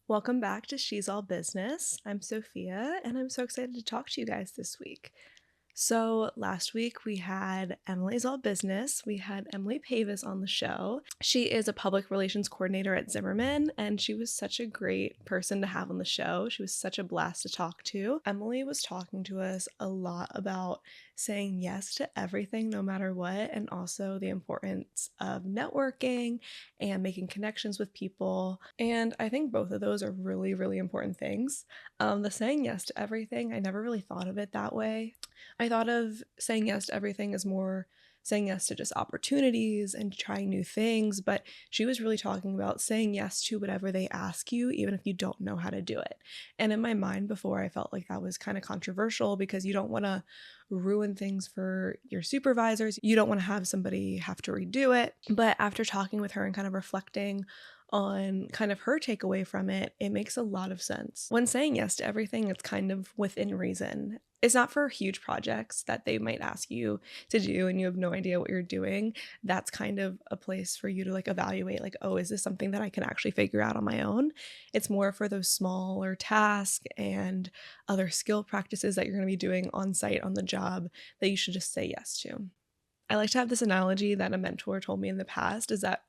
Welcome back to She's All Business. I'm Sophia, and I'm so excited to talk to you guys this week. So last week we had Emily's All Business. We had Emily Pavis on the show. She is a public relations coordinator at Zimmerman, and she was such a great person to have on the show. She was such a blast to talk to. Emily was talking to us a lot about saying yes to everything no matter what, and also the importance of networking and making connections with people. And I think both of those are really, really important things. The saying yes to everything, I never really thought of it that way. I thought of saying yes to everything as more saying yes to just opportunities and trying new things, but she was really talking about saying yes to whatever they ask you, even if you don't know how to do it. And in my mind before, I felt like that was kind of controversial because you don't want to ruin things for your supervisors. You don't want to have somebody have to redo it. But after talking with her and kind of reflecting on kind of her takeaway from it, it makes a lot of sense. When saying yes to everything, it's kind of within reason. It's not for huge projects that they might ask you to do and you have no idea what you're doing. That's kind of a place for you to evaluate, oh, is this something that I can actually figure out on my own? It's more for those smaller tasks and other skill practices that you're going to be doing on site on the job that you should just say yes to. I like to have this analogy that a mentor told me in the past is that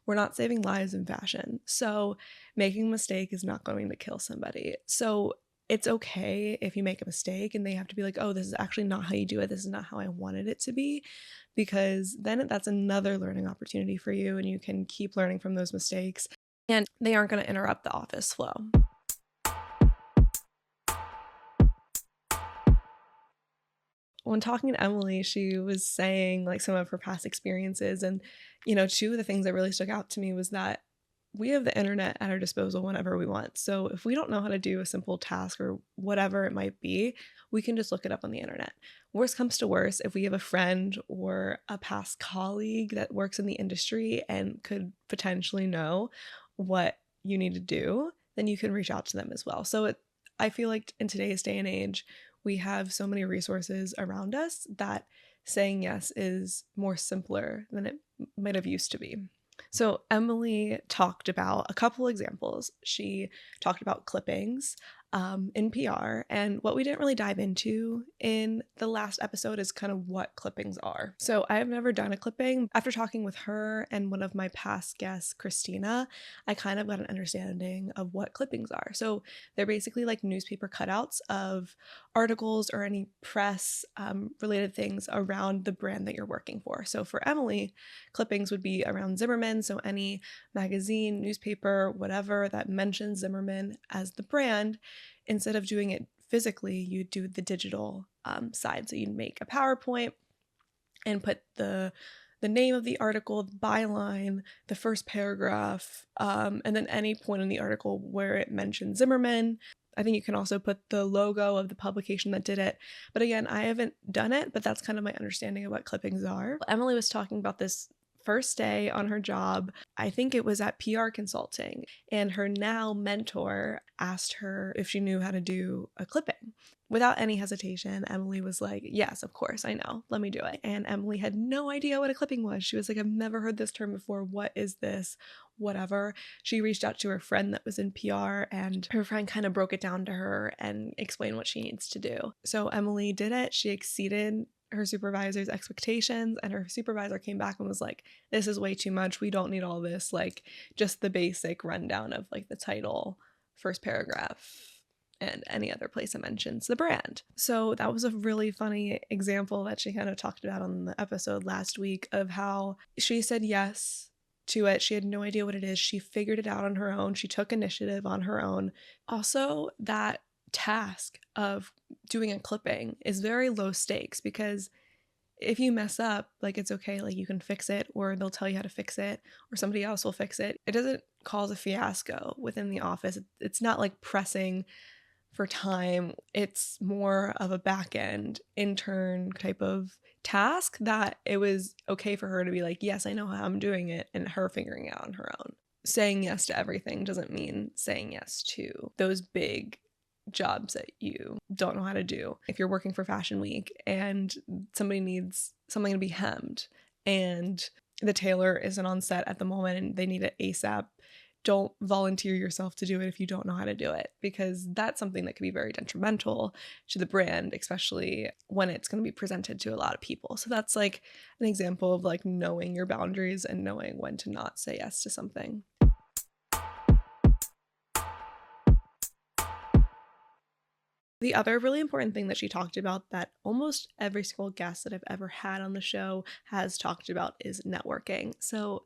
we're not saving lives in fashion. So making a mistake is not going to kill somebody. So it's okay if you make a mistake and they have to be like, oh, this is actually not how you do it. This is not how I wanted it to be, because then that's another learning opportunity for you and you can keep learning from those mistakes and they aren't going to interrupt the office flow. When talking to Emily, she was saying some of her past experiences, and two of the things that really stuck out to me was that we have the internet at our disposal whenever we want. So if we don't know how to do a simple task or whatever it might be, we can just look it up on the internet. Worst comes to worst, if we have a friend or a past colleague that works in the industry and could potentially know what you need to do, then you can reach out to them as well. So I feel like in today's day and age, we have so many resources around us that saying yes is more simpler than it might have used to be. So Emily talked about a couple examples. She talked about clippings in PR, and what we didn't really dive into in the last episode is kind of what clippings are. So I have never done a clipping. After talking with her and one of my past guests, Christina, I kind of got an understanding of what clippings are. So they're basically like newspaper cutouts of articles or any press related things around the brand that you're working for. So for Emily, clippings would be around Zimmerman. So any magazine, newspaper, whatever that mentions Zimmerman as the brand, instead of doing it physically, you do the digital side. So you'd make a PowerPoint and put the name of the article, the byline, the first paragraph, and then any point in the article where it mentions Zimmerman. I think you can also put the logo of the publication that did it. But again, I haven't done it, but that's kind of my understanding of what clippings are. Emily was talking about this first day on her job. I think it was at PR Consulting, and her now mentor asked her if she knew how to do a clipping. Without any hesitation, Emily was like, yes, of course, I know. Let me do it. And Emily had no idea what a clipping was. She was like, I've never heard this term before. What is this? Whatever. She reached out to her friend that was in PR, and her friend kind of broke it down to her and explained what she needs to do. So Emily did it. She exceeded her supervisor's expectations, and her supervisor came back and was like, this is way too much. We don't need all this. Just the basic rundown of the title, first paragraph, and any other place it mentions the brand. So that was a really funny example that she kind of talked about on the episode last week of how she said yes to it. She had no idea what it is. She figured it out on her own. She took initiative on her own. Also, that task of doing a clipping is very low stakes, because if you mess up, it's okay, you can fix it, or they'll tell you how to fix it, or somebody else will fix it. It doesn't cause a fiasco within the office. It's not pressing for time. It's more of a back end intern type of task that it was okay for her to be like, yes, I know how I'm doing it, and her figuring it out on her own. Saying yes to everything doesn't mean saying yes to those big jobs that you don't know how to do. If you're working for Fashion Week and somebody needs something to be hemmed and the tailor isn't on set at the moment and they need it ASAP, don't volunteer yourself to do it if you don't know how to do it, because that's something that can be very detrimental to the brand, especially when it's going to be presented to a lot of people. So that's like an example of like knowing your boundaries and knowing when to not say yes to something. The other really important thing that she talked about that almost every single guest that I've ever had on the show has talked about is networking. So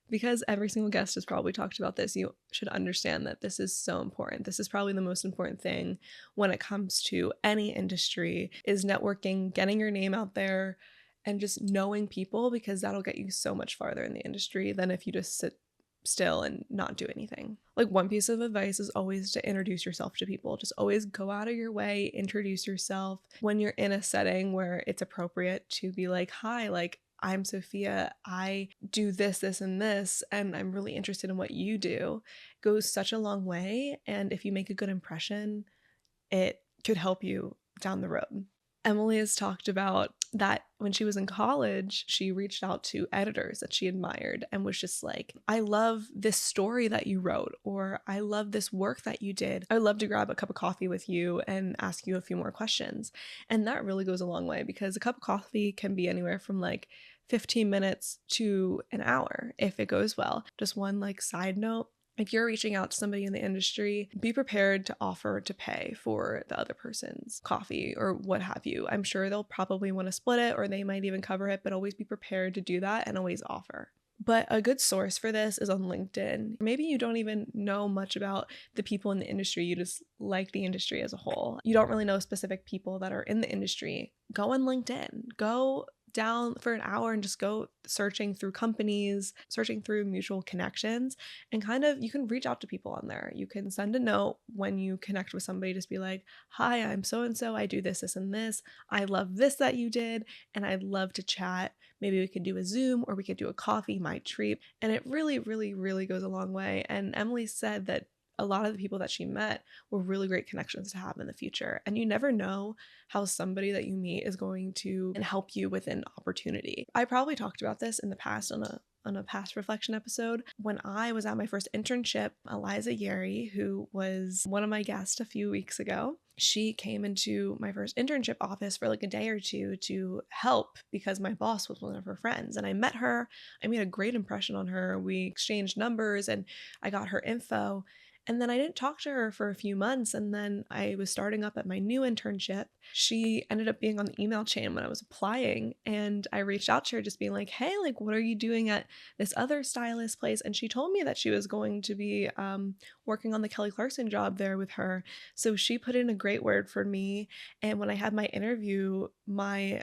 because every single guest has probably talked about this, you should understand that this is so important. This is probably the most important thing when it comes to any industry, is networking, getting your name out there, and just knowing people, because that'll get you so much farther in the industry than if you just sit still and not do anything. Like, one piece of advice is always to introduce yourself to people. Just always go out of your way, introduce yourself. When you're in a setting where it's appropriate to be like, hi, like, I'm Sophia, I do this, and this, and I'm really interested in what you do, goes such a long way. And if you make a good impression, it could help you down the road. Emily has talked about that when she was in college, she reached out to editors that she admired and was just like, I love this story that you wrote, or I love this work that you did. I'd love to grab a cup of coffee with you and ask you a few more questions. And that really goes a long way, because a cup of coffee can be anywhere from like 15 minutes to an hour if it goes well. Just one like side note, if you're reaching out to somebody in the industry, be prepared to offer to pay for the other person's coffee or what have you. I'm sure they'll probably want to split it, or they might even cover it, but always be prepared to do that and always offer. But a good source for this is on LinkedIn. Maybe you don't even know much about the people in the industry, you just like the industry as a whole. You don't really know specific people that are in the industry. Go on LinkedIn. Go down for an hour and just go searching through companies, searching through mutual connections, and kind of, you can reach out to people on there. You can send a note when you connect with somebody, just be like, hi, I'm so-and-so, I do this, and this, I love this that you did, and I'd love to chat. Maybe we could do a Zoom, or we could do a coffee, my treat. And it really, really, really goes a long way. And Emily said that a lot of the people that she met were really great connections to have in the future. And you never know how somebody that you meet is going to help you with an opportunity. I probably talked about this in the past on a past reflection episode. When I was at my first internship, Eliza Yeri, who was one of my guests a few weeks ago, she came into my first internship office for like a day or two to help, because my boss was one of her friends. And I met her. I made a great impression on her. We exchanged numbers and I got her info. And then I didn't talk to her for a few months. And then I was starting up at my new internship. She ended up being on the email chain when I was applying. And I reached out to her just being like, hey, like, what are you doing at this other stylist place? And she told me that she was going to be working on the Kelly Clarkson job there with her. So she put in a great word for me. And when I had my interview, my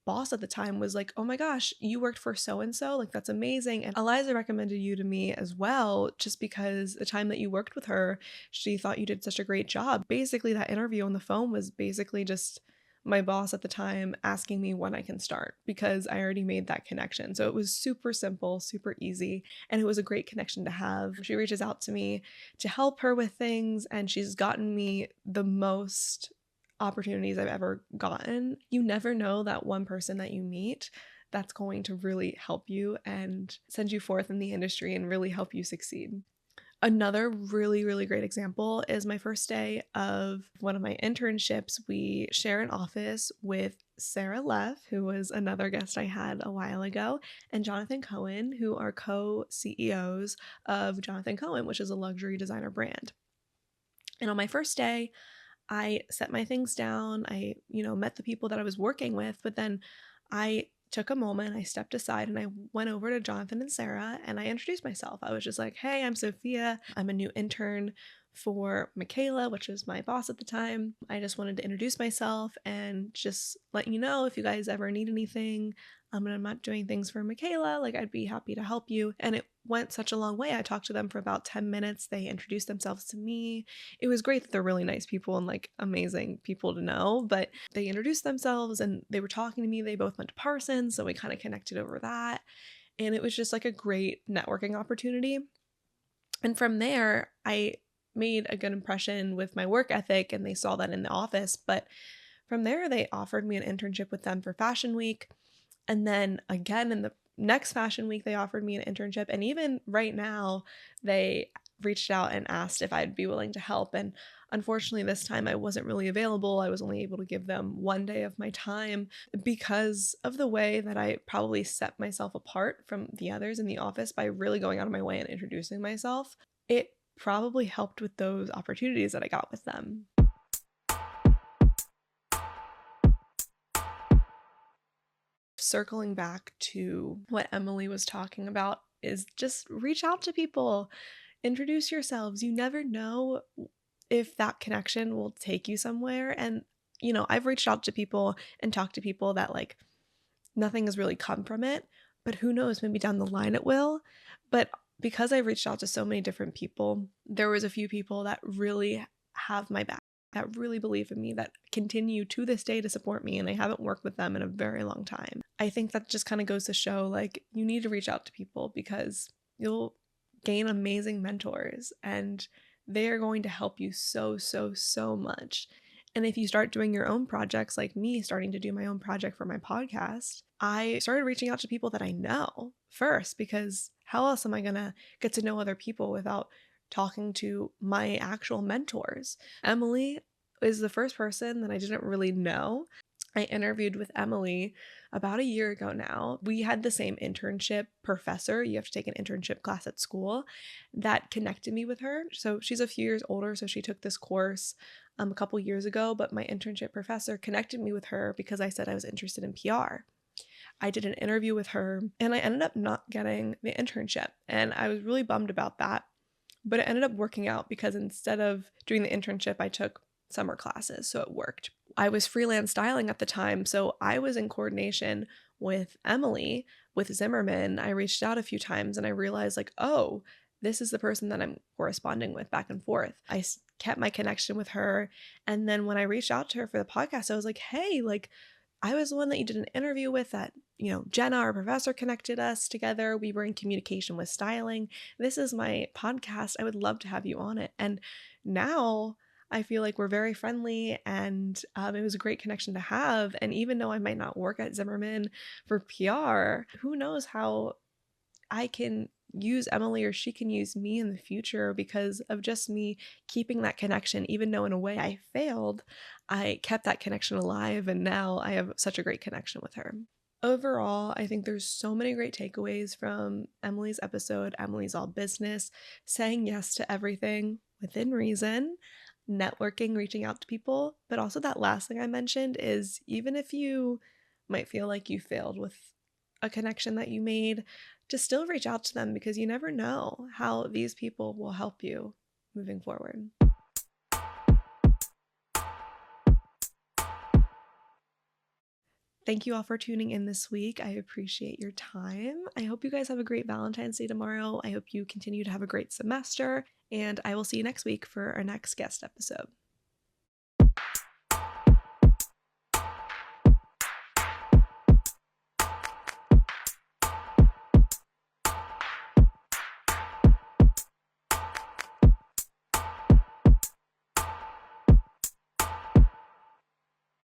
boss at the time was like, oh my gosh, you worked for so-and-so, like, that's amazing. And Eliza recommended you to me as well, just because the time that you worked with her, she thought you did such a great job. Basically, that interview on the phone was basically just my boss at the time asking me when I can start, because I already made that connection. So it was super simple, super easy, and it was a great connection to have. She reaches out to me to help her with things, and she's gotten me the most opportunities I've ever gotten. You never know that one person that you meet that's going to really help you and send you forth in the industry and really help you succeed. Another really, really great example is my first day of one of my internships. We share an office with Sarah Leff, who was another guest I had a while ago, and Jonathan Cohen, who are co-CEOs of Jonathan Cohen, which is a luxury designer brand. And on my first day, I set my things down. I, met the people that I was working with, but then I took a moment, I stepped aside, and I went over to Jonathan and Sarah, and I introduced myself. I was just like, hey, I'm Sophia. I'm a new intern for Michaela, which was my boss at the time. I just wanted to introduce myself and just let you know if you guys ever need anything. And I'm not doing things for Michaela, like, I'd be happy to help you. And it went such a long way. I talked to them for about 10 minutes. They introduced themselves to me. It was great that they're really nice people and like amazing people to know, but they introduced themselves and they were talking to me. They both went to Parsons, so we kind of connected over that. And it was just like a great networking opportunity. And from there, I made a good impression with my work ethic, and they saw that in the office. But from there, they offered me an internship with them for Fashion Week. And then again, in the next Fashion Week, they offered me an internship. And even right now, they reached out and asked if I'd be willing to help. And unfortunately, this time I wasn't really available. I was only able to give them one day of my time because of the way that I probably set myself apart from the others in the office by really going out of my way and introducing myself. It probably helped with those opportunities that I got with them. Circling back to what Emily was talking about is just reach out to people, introduce yourselves. You never know if that connection will take you somewhere. And, I've reached out to people and talked to people that like nothing has really come from it, but who knows, maybe down the line it will. But because I reached out to so many different people, there was a few people that really have my back, that really believe in me, that continue to this day to support me, and I haven't worked with them in a very long time. I think that just kind of goes to show, like, you need to reach out to people because you'll gain amazing mentors and they are going to help you so, so, so much. And if you start doing your own projects, like me starting to do my own project for my podcast, I started reaching out to people that I know first, because how else am I going to get to know other people without talking to my actual mentors? Emily is the first person that I didn't really know. I interviewed with Emily about a year ago now. We had the same internship professor. You have to take an internship class at school that connected me with her. So she's a few years older, so she took this course a couple years ago, but my internship professor connected me with her because I said I was interested in PR. I did an interview with her and I ended up not getting the internship, and I was really bummed about that. But it ended up working out because instead of doing the internship, I took summer classes, so it worked. I was freelance styling at the time, so I was in coordination with Emily, with Zimmerman. I reached out a few times and I realized, like, oh, this is the person that I'm corresponding with back and forth. I kept my connection with her. And then when I reached out to her for the podcast, I was like, hey, like, I was the one that you did an interview with that, Jenna, our professor, connected us together. We were in communication with styling. This is my podcast. I would love to have you on it. And now I feel like we're very friendly, and it was a great connection to have. And even though I might not work at Zimmerman for PR, who knows how I can use Emily or she can use me in the future because of just me keeping that connection. Even though in a way I failed, I kept that connection alive, and now I have such a great connection with her. Overall, I think there's so many great takeaways from Emily's episode. Emily's all business, saying yes to everything within reason, networking, reaching out to people. But also that last thing I mentioned is, even if you might feel like you failed with a connection that you made, to still reach out to them, because you never know how these people will help you moving forward. Thank you all for tuning in this week. I appreciate your time. I hope you guys have a great Valentine's Day tomorrow. I hope you continue to have a great semester, and I will see you next week for our next guest episode.